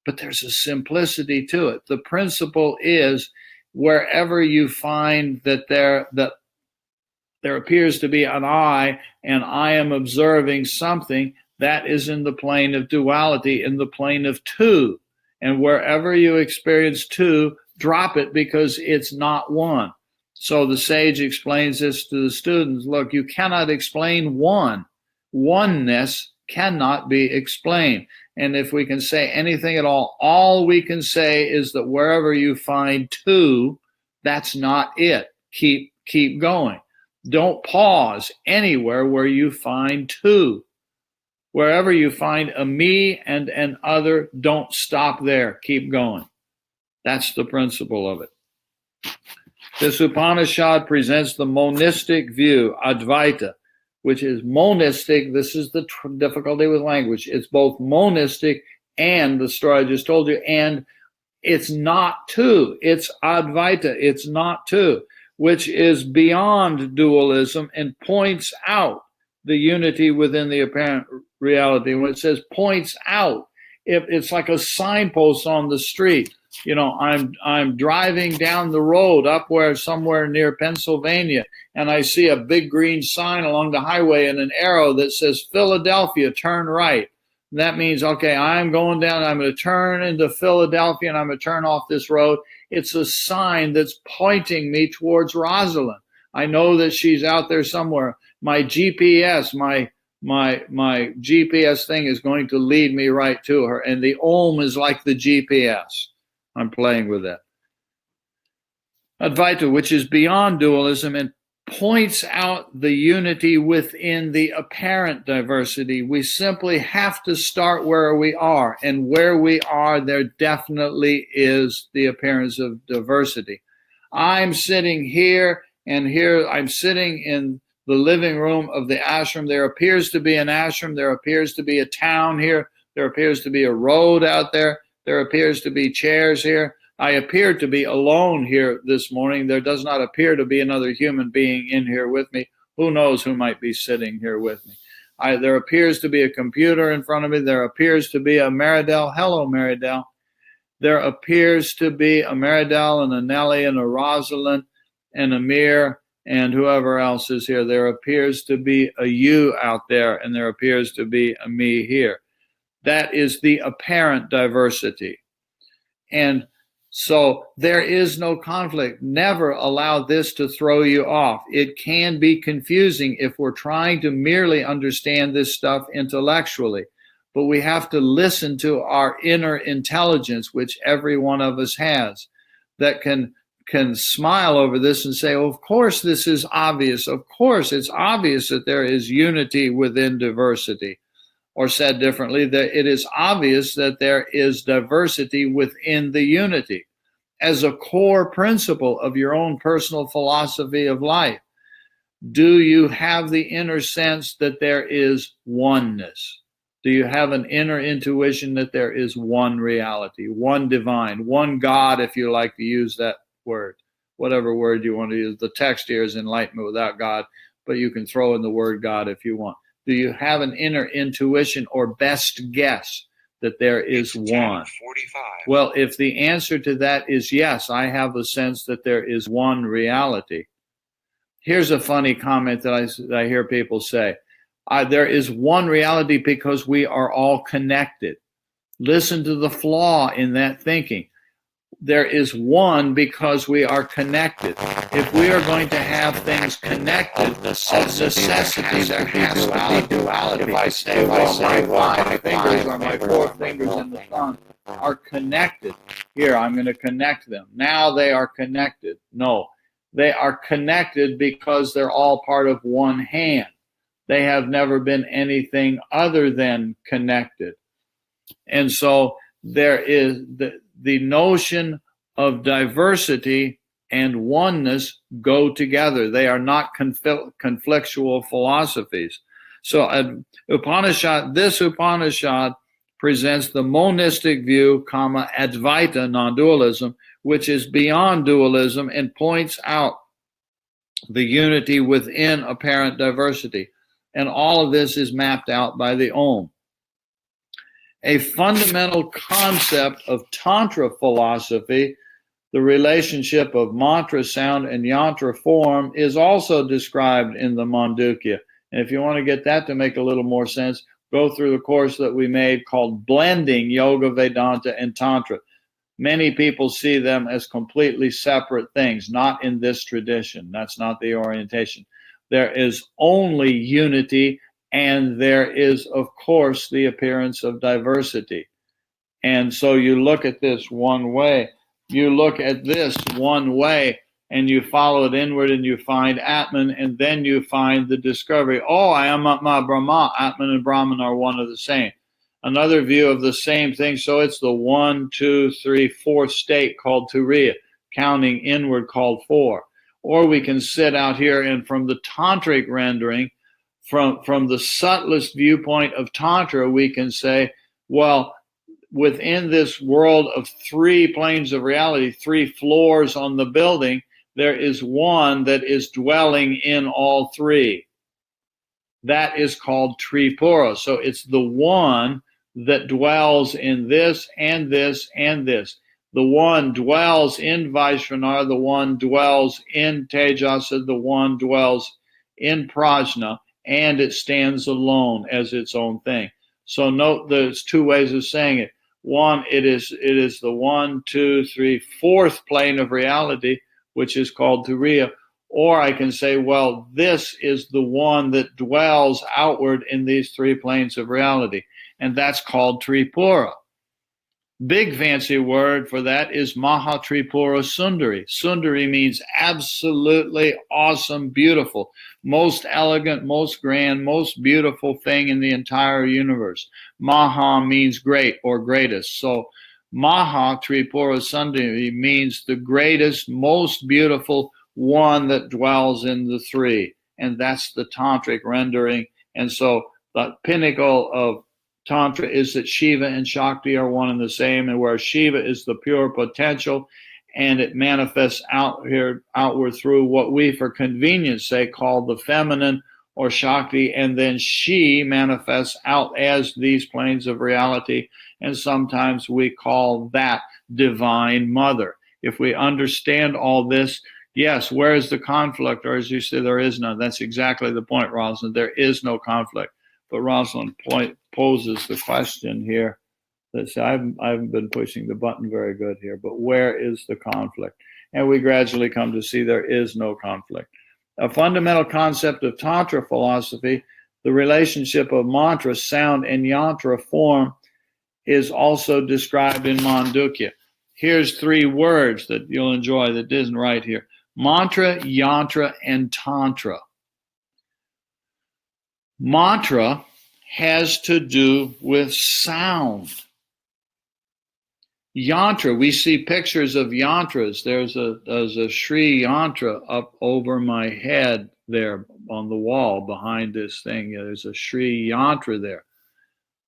Speaker 1: But there's a simplicity to it. The principle is, wherever you find that there appears to be an I, and I am observing something, that is in the plane of duality, in the plane of two. And wherever you experience two, drop it, because it's not one. So the sage explains this to the students. Look, you cannot explain one. Oneness cannot be explained. And if we can say anything at all we can say is that wherever you find two, that's not it. Keep going. Don't pause anywhere where you find two. Wherever you find a me and an other, don't stop there. Keep going. That's the principle of it. This Upanishad presents the monistic view, Advaita, which is monistic. This is the difficulty with language. It's both monistic and the story I just told you, and it's not two. It's Advaita. It's not two, which is beyond dualism and points out the unity within the apparent reality. When it says points out, it's like a signpost on the street. You know, I'm driving down the road up somewhere near Pennsylvania, and I see a big green sign along the highway and an arrow that says Philadelphia, turn right. And that means, okay, I'm going down, I'm going to turn into Philadelphia, and I'm going to turn off this road. It's a sign that's pointing me towards Rosalind. I know that she's out there somewhere. My GPS, my GPS thing is going to lead me right to her. And the Om is like the GPS. I'm playing with that. Advaita, which is beyond dualism and points out the unity within the apparent diversity. We simply have to start where we are. And where we are, there definitely is the appearance of diversity. I'm sitting here, and here I'm sitting in the living room of the ashram. There appears to be an ashram. There appears to be a town here. There appears to be a road out there. There appears to be chairs here. I appear to be alone here this morning. There does not appear to be another human being in here with me. Who knows who might be sitting here with me? There appears to be a computer in front of me. There appears to be a Meridell. Hello, Meridell. There appears to be a Meridell and a Nellie and a Rosalind and a Mir and whoever else is here. There appears to be a you out there, and there appears to be a me here. That is the apparent diversity. And so there is no conflict. Never allow this to throw you off. It can be confusing if we're trying to merely understand this stuff intellectually. But we have to listen to our inner intelligence, which every one of us has, that can smile over this and say, oh, of course this is obvious. Of course it's obvious that there is unity within diversity. Or said differently, that it is obvious that there is diversity within the unity as a core principle of your own personal philosophy of life. Do you have the inner sense that there is oneness? Do you have an inner intuition that there is one reality, one divine, one God, if you like to use that word, whatever word you want to use? The text here is enlightenment without God. but you can throw in the word God if you want. Do you have an inner intuition or best guess that there is one? Well, if the answer to that is yes, I have a sense that there is one reality. Here's a funny comment that I hear people say. There is one reality because we are all connected. Listen to the flaw in that thinking. There is one because we are connected. If we are going to have things connected, of necessity there has to be duality. If I say, well, my 5 fingers or my 4 fingers in the thumb are connected, here, I'm going to connect them. Now they are connected. No, they are connected because they're all part of one hand. They have never been anything other than connected. And so there is the notion of diversity and oneness go together. They are not conflictual philosophies. So this Upanishad presents the monistic view, Advaita, non-dualism, which is beyond dualism and points out the unity within apparent diversity. And all of this is mapped out by the Om. A fundamental concept of Tantra philosophy, the relationship of mantra sound and yantra form, is also described in the Mandukya. And if you want to get that to make a little more sense, go through the course that we made called Blending Yoga, Vedanta, and Tantra. Many people see them as completely separate things, not in this tradition. That's not the orientation. There is only unity, and there is, of course, the appearance of diversity. And so you look at this one way. You look at this one way, and you follow it inward, and you find Atman, and then you find the discovery, oh, I am Atma Brahma. Atman and Brahman are one of the same. Another view of the same thing, so it's the 1, 2, 3, 4th state called Turiya, counting inward called 4. Or we can sit out here and from the tantric rendering, from the subtlest viewpoint of Tantra, we can say, well, within this world of 3 planes of reality, 3 floors on the building, there is one that is dwelling in all 3. That is called Tripura. So it's the one that dwells in this and this and this. The one dwells in Vaishnavar, the one dwells in Tejasa, the one dwells in Prajna, and it stands alone as its own thing. So note there's 2 ways of saying it. One, it is the 1, 2, 3, 4th plane of reality, which is called Turiya. Or I can say, well, this is the one that dwells outward in these 3 planes of reality, and that's called Tripura. Big fancy word for that is Maha Tripura Sundari. Sundari means absolutely awesome, beautiful, most elegant, most grand, most beautiful thing in the entire universe. Maha means great or greatest. So Maha Tripura Sundari means the greatest, most beautiful one that dwells in the 3. And that's the tantric rendering. And so the pinnacle of Tantra is that Shiva and Shakti are one and the same, and where Shiva is the pure potential, and it manifests outward through what we, for convenience sake, call the feminine or Shakti, and then she manifests out as these planes of reality, and sometimes we call that Divine Mother. If we understand all this, yes, where is the conflict? Or as you say, there is none. That's exactly the point, Rosalind. There is no conflict. But Rosalind poses the question here. That I haven't been pushing the button very good here, but where is the conflict? And we gradually come to see there is no conflict. A fundamental concept of Tantra philosophy, the relationship of mantra, sound, and yantra form, is also described in Mandukya. Here's 3 words that you'll enjoy that isn't right here. Mantra, yantra, and tantra. Mantra has to do with sound. Yantra, we see pictures of yantras. There's a Sri yantra up over my head there on the wall behind this thing. There's a Sri yantra there.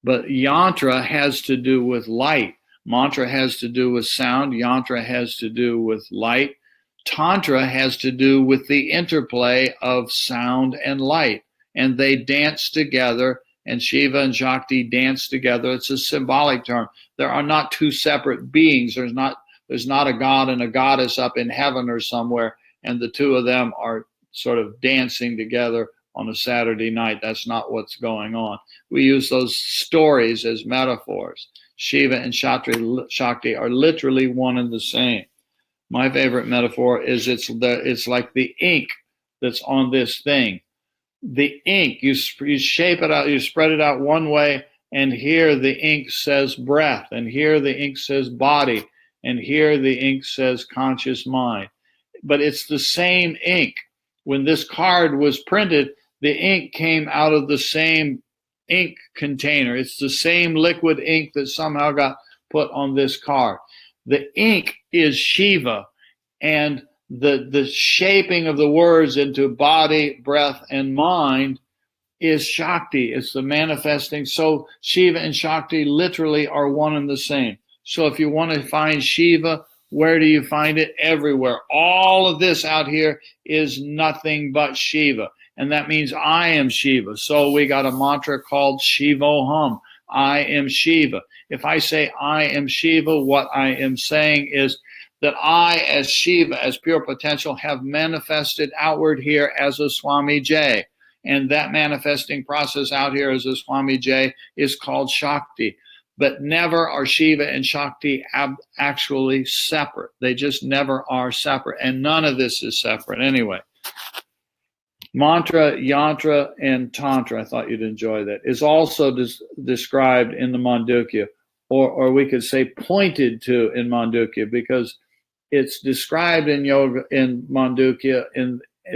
Speaker 1: But yantra has to do with light. Mantra has to do with sound. Yantra has to do with light. Tantra has to do with the interplay of sound and light, and they dance together, and Shiva and Shakti dance together. It's a symbolic term. There are not two separate beings. There's not a god and a goddess up in heaven or somewhere, and the two of them are sort of dancing together on a Saturday night. That's not what's going on. We use those stories as metaphors. Shiva and Shakti are literally one and the same. My favorite metaphor is it's like the ink that's on this thing. The ink, you shape it out, you spread it out one way, and here the ink says breath, and here the ink says body, and here the ink says conscious mind. But it's the same ink. When this card was printed, the ink came out of the same ink container. It's the same liquid ink that somehow got put on this card. The ink is Shiva, and the shaping of the words into body, breath, and mind is Shakti. It's the manifesting. So Shiva and Shakti literally are one and the same. So if you want to find Shiva, where do you find it? Everywhere. All of this out here is nothing but Shiva. And that means I am Shiva. So we got a mantra called Shivoham. I am Shiva. If I say I am Shiva, what I am saying is that I, as Shiva, as pure potential, have manifested outward here as a Swami J. And that manifesting process out here as a Swami J is called Shakti. But never are Shiva and Shakti actually separate. They just never are separate. And none of this is separate anyway. Mantra, yantra, and tantra, I thought you'd enjoy that, is also described in the Mandukya, or we could say pointed to in Mandukya, because it's described in yoga, in Mandukya,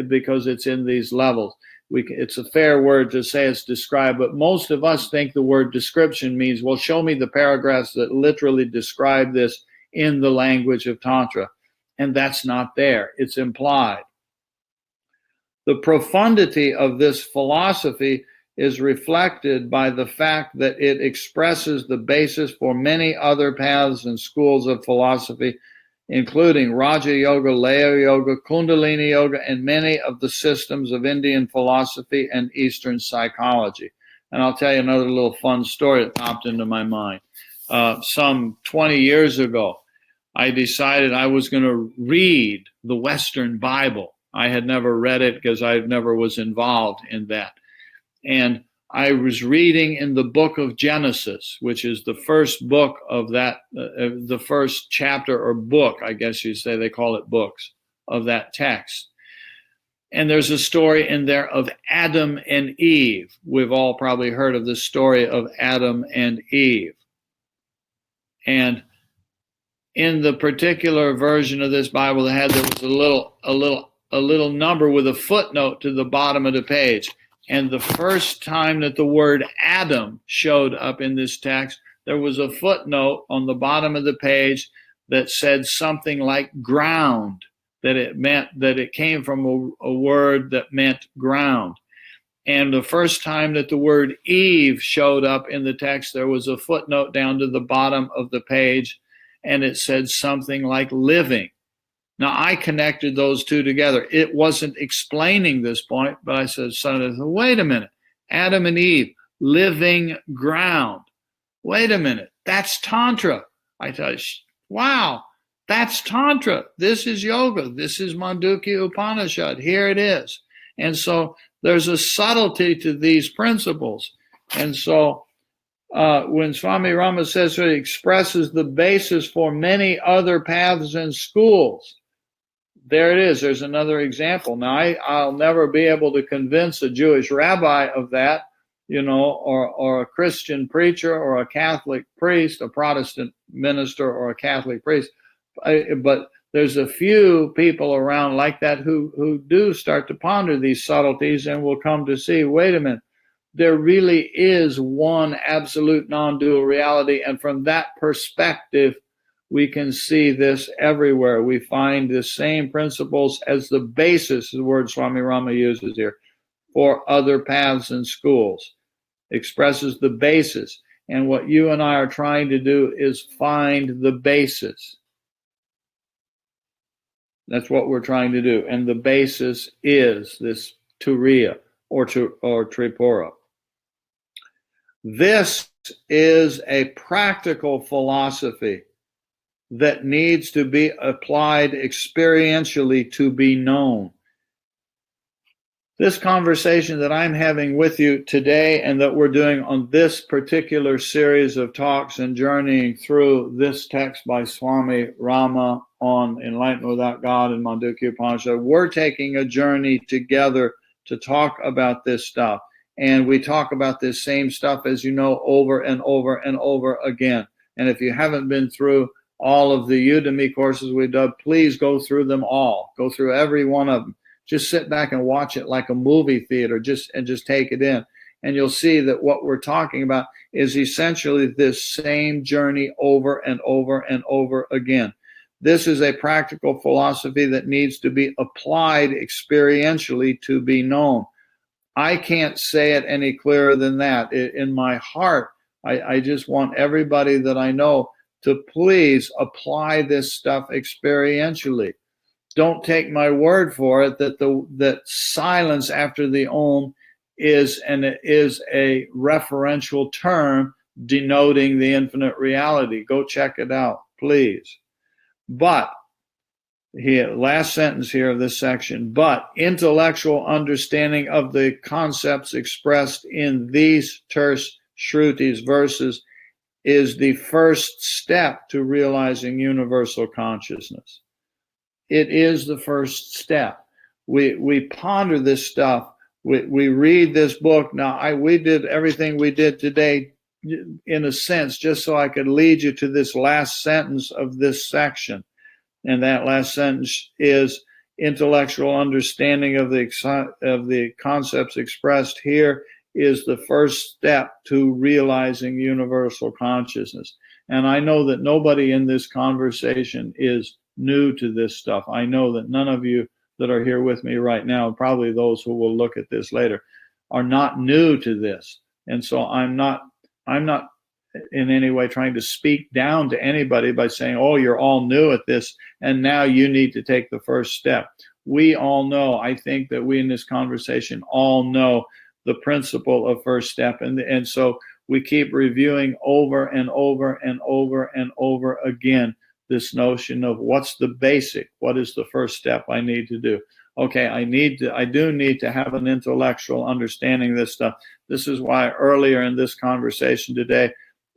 Speaker 1: because it's in these levels. It's a fair word to say it's described, but most of us think the word description means, well, show me the paragraphs that literally describe this in the language of Tantra. And that's not there. It's implied. The profundity of this philosophy is reflected by the fact that it expresses the basis for many other paths and schools of philosophy, including Raja Yoga, Laya Yoga, Kundalini Yoga, and many of the systems of Indian philosophy and Eastern psychology. And I'll tell you another little fun story that popped into my mind. Some 20 years ago, I decided I was going to read the Western Bible. I had never read it because I never was involved in that. And I was reading in the book of Genesis, which is the first book of that, the first chapter or book, I guess you say, they call it books, of that text. And there's a story in there of Adam and Eve. We've all probably heard of the story of Adam and Eve. And in the particular version of this Bible there was a little number with a footnote to the bottom of the page. And the first time that the word Adam showed up in this text, there was a footnote on the bottom of the page that said something like ground, that it meant that it came from a word that meant ground. And the first time that the word Eve showed up in the text, there was a footnote down to the bottom of the page, and it said something like living. Now, I connected those two together. It wasn't explaining this point, but I said, wait a minute. Adam and Eve, living ground. Wait a minute. That's Tantra. I thought, wow, that's Tantra. This is yoga. This is Mandukya Upanishad. Here it is. And so there's a subtlety to these principles. And so when Swami Rama says he expresses the basis for many other paths and schools, there it is. There's another example. Now, I'll never be able to convince a Jewish rabbi of that, or a Christian preacher or a Catholic priest, a Protestant minister or a Catholic priest. But there's a few people around like that who do start to ponder these subtleties and will come to see, wait a minute, there really is one absolute non-dual reality. And from that perspective, we can see this everywhere. We find the same principles as the basis, the word Swami Rama uses here, for other paths and schools. Expresses the basis. And what you and I are trying to do is find the basis. That's what we're trying to do. And the basis is this Turiya or Tripura. This is a practical philosophy that needs to be applied experientially to be known. This conversation that I'm having with you today and that we're doing on this particular series of talks and journeying through this text by Swami Rama on Enlightenment Without God and Mandukya Upanishad, we're taking a journey together to talk about this stuff. And we talk about this same stuff, as you know, over and over and over again. And if you haven't been through all of the Udemy courses we've done, please go through them all. Go through every one of them. Just sit back and watch it like a movie theater, just take it in. And you'll see that what we're talking about is essentially this same journey over and over and over again. This is a practical philosophy that needs to be applied experientially to be known. I can't say it any clearer than that. In my heart, I just want everybody that I know to please apply this stuff experientially. Don't take my word for it that silence after the Om is a referential term denoting the infinite reality. Go check it out, please. But here, last sentence here of this section, but intellectual understanding of the concepts expressed in these terse Shrutis verses is the first step to realizing universal consciousness. It is the first step. We ponder this stuff. We read this book. Now, we did everything we did today, in a sense, just so I could lead you to this last sentence of this section. And that last sentence is intellectual understanding of the concepts expressed here is the first step to realizing universal consciousness. And I know that nobody in this conversation is new to this stuff. I know that none of you that are here with me right now, probably those who will look at this later, are not new to this. And so I'm not in any way trying to speak down to anybody by saying, oh, you're all new at this, and now you need to take the first step. We all know, I think that we in this conversation all know the principle of first step. And so we keep reviewing over and over and over and over again this notion of what's the basic, what is the first step I need to do. Okay, I do need to have an intellectual understanding of this stuff. This is why earlier in this conversation today,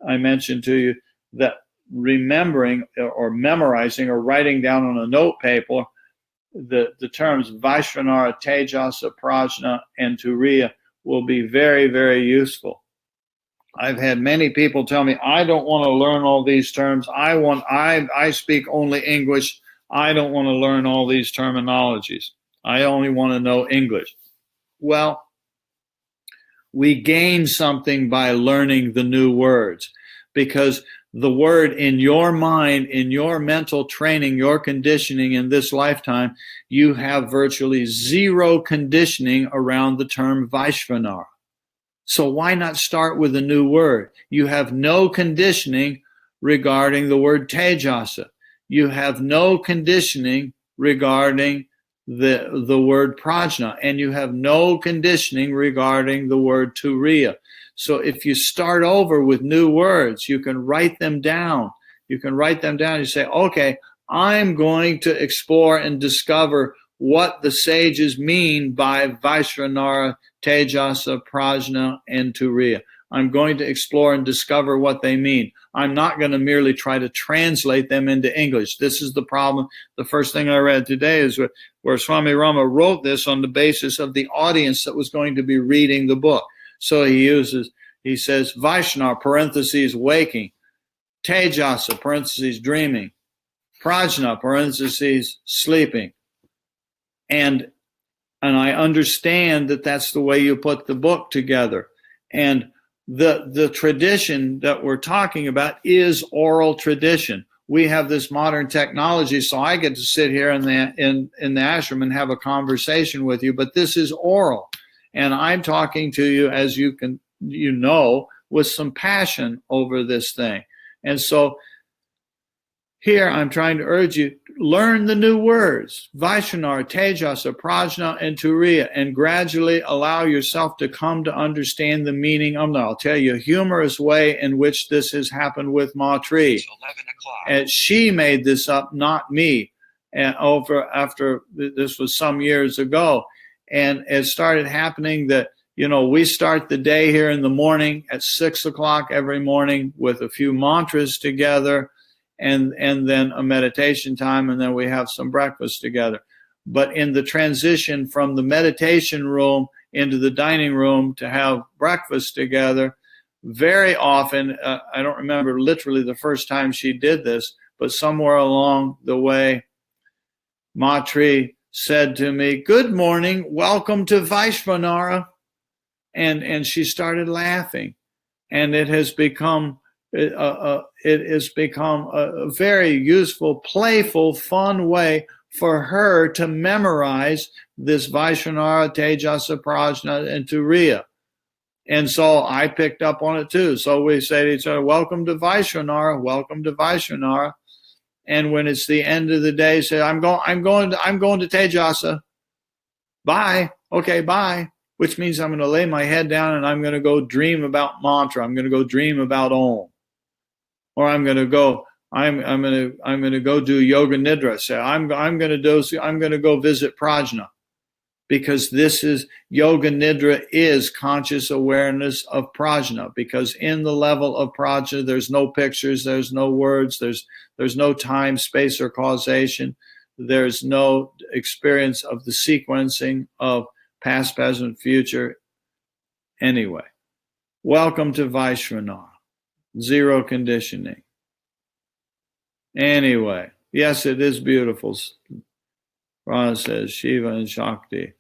Speaker 1: I mentioned to you that remembering or memorizing or writing down on a note paper the terms Vaishvanara, Tejasa, Prajna, and Turiya will be very, very useful. I've had many people tell me, I don't want to learn all these terms. I speak only English. I don't want to learn all these terminologies. I only want to know English. Well, we gain something by learning the new words, because the word in your mind, in your mental training, your conditioning in this lifetime, you have virtually zero conditioning around the term Vaishvanara. So why not start with a new word? You have no conditioning regarding the word Tejasa. You have no conditioning regarding the word Prajna, and you have no conditioning regarding the word Turiya. So if you start over with new words, you can write them down. You say, okay, I'm going to explore and discover what the sages mean by Vaishvanara, Tejasa, Prajna, and Turiya. I'm going to explore and discover what they mean. I'm not going to merely try to translate them into English. This is the problem. The first thing I read today is where Swami Rama wrote this on the basis of the audience that was going to be reading the book. So he says, Vaishnava, parentheses, waking, Tejasa, parentheses, dreaming, Prajna, parentheses, sleeping. And I understand that that's the way you put the book together. And the tradition that we're talking about is oral tradition. We have this modern technology, so I get to sit here in the ashram and have a conversation with you, but this is oral. And I'm talking to you, as you know, with some passion over this thing. And so here I'm trying to urge you, learn the new words, Vaishnavar, Tejasa, Prajna, and Turiya, and gradually allow yourself to come to understand the meaning of them. I'll tell you a humorous way in which this has happened with Maitri. And she made this up, not me. And after this was some years ago, and it started happening that, we start the day here in the morning at 6 o'clock every morning with a few mantras together, and then a meditation time, and then we have some breakfast together. But in the transition from the meditation room into the dining room to have breakfast together, very often, I don't remember literally the first time she did this, but somewhere along the way, Maitri said to me, "Good morning, welcome to Vaishvanara." And she started laughing. And it has become a very useful, playful, fun way for her to memorize this Vaishvanara, Tejasa, Prajna, and Turiya. And so I picked up on it too. So we say to each other, "Welcome to Vaishvanara, welcome to Vaishvanara." And when it's the end of the day, say, I'm going to Tejasa. Bye. Okay, bye. Which means I'm going to lay my head down and I'm going to go dream about mantra. I'm going to go dream about Om. Or I'm going to go do yoga nidra. Say, I'm going to go visit Prajna. Because this is yoga nidra is conscious awareness of prajna, because in the level of prajna there's no pictures, there's no words, there's no time, space, or causation, there's no experience of the sequencing of past, present, future. Anyway, welcome to Vaishvanara, zero conditioning. Anyway, yes, it is beautiful. Ra says Shiva and Shakti,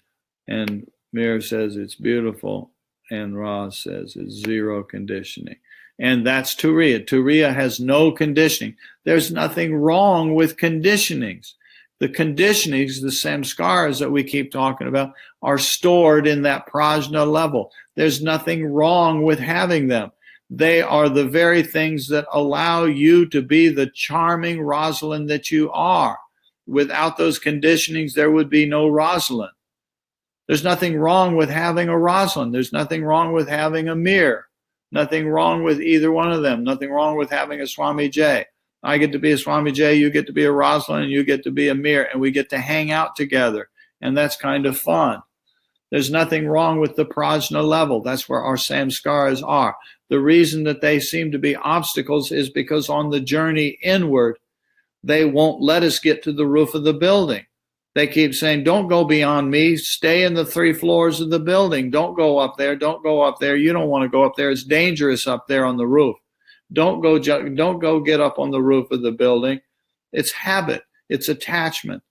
Speaker 1: and Mir says it's beautiful, and Ra says it's zero conditioning. And that's Turiya. Turiya has no conditioning. There's nothing wrong with conditionings. The conditionings, the samskaras that we keep talking about, are stored in that prajna level. There's nothing wrong with having them. They are the very things that allow you to be the charming Rosalind that you are. Without those conditionings, there would be no Rosalind. There's nothing wrong with having a Rosalind. There's nothing wrong with having a Mir. Nothing wrong with either one of them. Nothing wrong with having a Swami J. I get to be a Swami J, you get to be a Rosalind, and you get to be a Mir, and we get to hang out together. And that's kind of fun. There's nothing wrong with the prajna level. That's where our samskaras are. The reason that they seem to be obstacles is because on the journey inward, they won't let us get to the roof of the building. They keep saying, don't go beyond me. Stay in the 3 floors of the building. Don't go up there. Don't go up there. You don't want to go up there. It's dangerous up there on the roof. Don't go get up on the roof of the building. It's habit. It's attachment.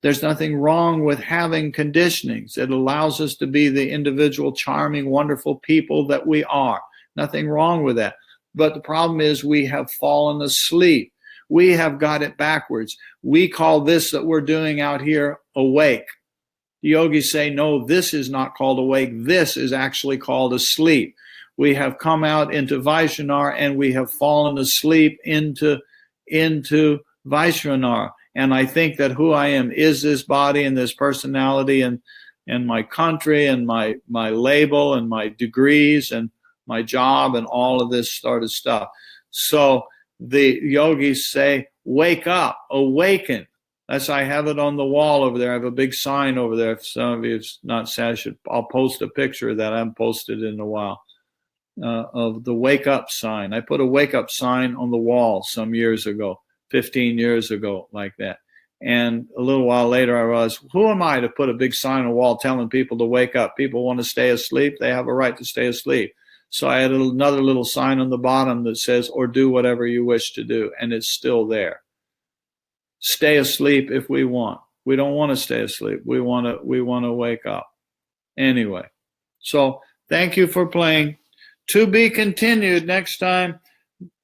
Speaker 1: There's nothing wrong with having conditionings. It allows us to be the individual, charming, wonderful people that we are. Nothing wrong with that. But the problem is we have fallen asleep. We have got it backwards. We call this that we're doing out here awake. The yogis say, no, this is not called awake. This is actually called asleep. We have come out into Vaishvanara and we have fallen asleep into Vaishvanara. And I think that who I am is this body and this personality and my country and my label and my degrees and my job and all of this sort of stuff. So the yogis say, wake up, awaken. I have it on the wall over there. I have a big sign over there. If some of you have not said, I'll post a picture of that. I haven't posted in a while, of the wake up sign. I put a wake up sign on the wall some years ago, 15 years ago, like that. And a little while later, I realized, who am I to put a big sign on the wall telling people to wake up? People want to stay asleep. They have a right to stay asleep. So I had another little sign on the bottom that says, or do whatever you wish to do. And it's still there. Stay asleep if we want. We don't want to stay asleep. We want to wake up. Anyway, so thank you for playing. To be continued next time.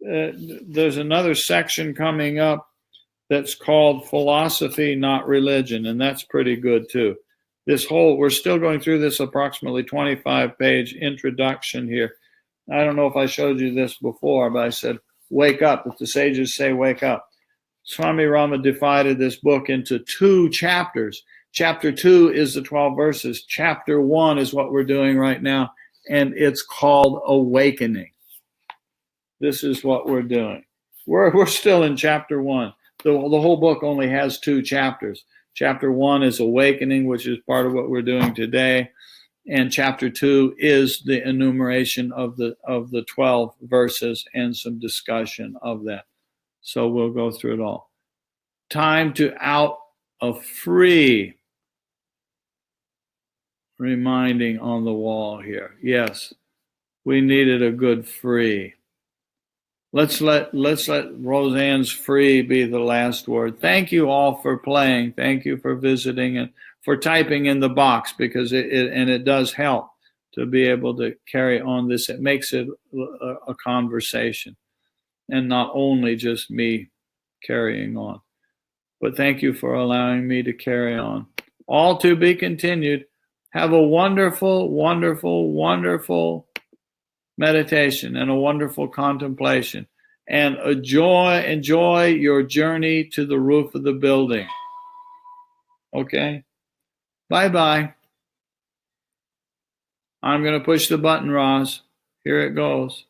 Speaker 1: There's another section coming up that's called Philosophy, Not Religion. And that's pretty good too. We're still going through this approximately 25-page introduction here. I don't know if I showed you this before, but I said, wake up. If the sages say wake up. Swami Rama divided this book into 2 chapters. Chapter 2 is the 12 verses. Chapter 1 is what we're doing right now, and it's called Awakening. This is what we're doing. We're still in chapter 1. The whole book only has 2 chapters. Chapter 1 is Awakening, which is part of what we're doing today. And chapter 2 is the enumeration of the 12 verses and some discussion of that. So we'll go through it all. Time to out a free reminding on the wall here. Yes, we needed a good free. Let's let Roseanne's free be the last word. Thank you all for playing. Thank you for visiting and for typing in the box, because it does help to be able to carry on this. It makes it a conversation and not only just me carrying on. But thank you for allowing me to carry on. All to be continued. Have a wonderful, wonderful, wonderful meditation and a wonderful contemplation. And enjoy your journey to the roof of the building. Okay? Bye-bye. I'm going to push the button, Roz. Here it goes.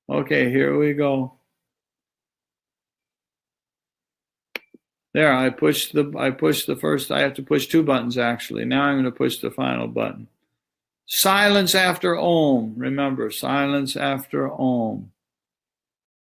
Speaker 1: Okay, here we go. There, I pushed the first. I have to push 2 buttons actually. Now I'm going to push the final button. Silence after Om. Remember, silence after Om.